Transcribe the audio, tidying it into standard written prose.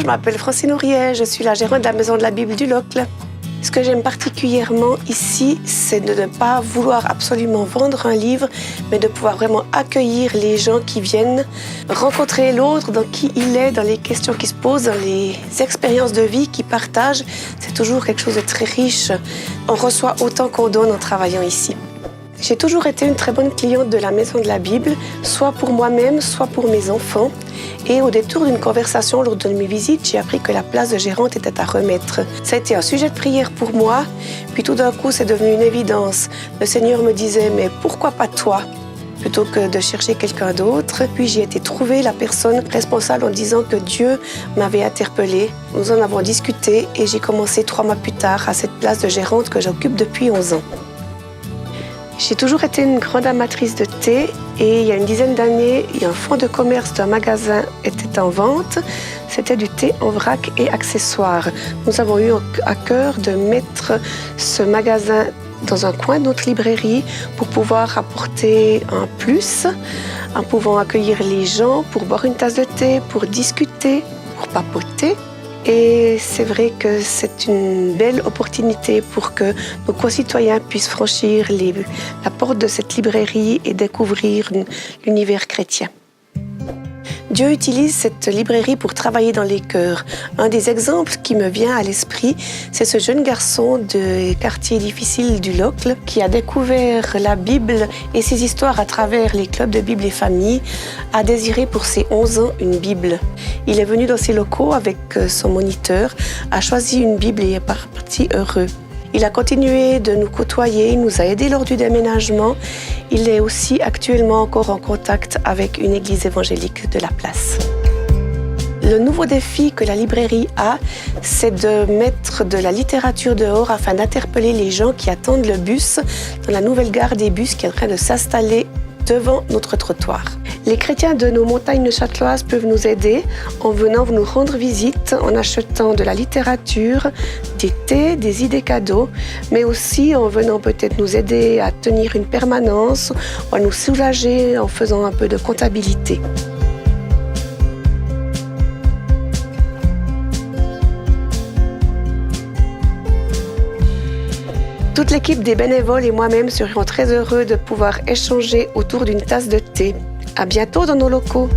je m'appelle Francine Ouriet, je suis la gérante de la Maison de la Bible du Locle. Ce que j'aime particulièrement ici, c'est de ne pas vouloir absolument vendre un livre, mais de pouvoir vraiment accueillir les gens qui viennent, rencontrer l'autre dans qui il est, dans les questions qui se posent, dans les expériences de vie qu'il partage. C'est toujours quelque chose de très riche. On reçoit autant qu'on donne en travaillant ici. J'ai toujours été une très bonne cliente de la Maison de la Bible, soit pour moi-même, soit pour mes enfants. Et au détour d'une conversation lors de mes visites, j'ai appris que la place de gérante était à remettre. Ça a été un sujet de prière pour moi, puis tout d'un coup, c'est devenu une évidence. Le Seigneur me disait « mais pourquoi pas toi ?» plutôt que de chercher quelqu'un d'autre. Puis j'ai été trouver la personne responsable en disant que Dieu m'avait interpellée. Nous en avons discuté et j'ai commencé 3 mois plus tard à cette place de gérante que j'occupe depuis 11 ans. J'ai toujours été une grande amatrice de thé et il y a une dizaine d'années, un fonds de commerce d'un magasin était en vente. C'était du thé en vrac et accessoires. Nous avons eu à cœur de mettre ce magasin dans un coin de notre librairie pour pouvoir apporter un plus, en pouvant accueillir les gens pour boire une tasse de thé, pour discuter, pour papoter. Et c'est vrai que c'est une belle opportunité pour que nos concitoyens puissent franchir la porte de cette librairie et découvrir l'univers chrétien. Dieu utilise cette librairie pour travailler dans les cœurs. Un des exemples qui me vient à l'esprit, c'est ce jeune garçon des quartiers difficiles du Locle qui a découvert la Bible et ses histoires à travers les clubs de Bible et famille, a désiré pour ses 11 ans une Bible. Il est venu dans ses locaux avec son moniteur, a choisi une Bible et est parti heureux. Il a continué de nous côtoyer, il nous a aidés lors du déménagement. Il est aussi actuellement encore en contact avec une église évangélique de la place. Le nouveau défi que la librairie a, c'est de mettre de la littérature dehors afin d'interpeller les gens qui attendent le bus dans la nouvelle gare des bus qui est en train de s'installer devant notre trottoir. Les chrétiens de nos montagnes châteloises peuvent nous aider en venant nous rendre visite, en achetant de la littérature, des thés, des idées cadeaux, mais aussi en venant peut-être nous aider à tenir une permanence, ou à nous soulager en faisant un peu de comptabilité. Toute l'équipe des bénévoles et moi-même serions très heureux de pouvoir échanger autour d'une tasse de thé. À bientôt dans nos locaux.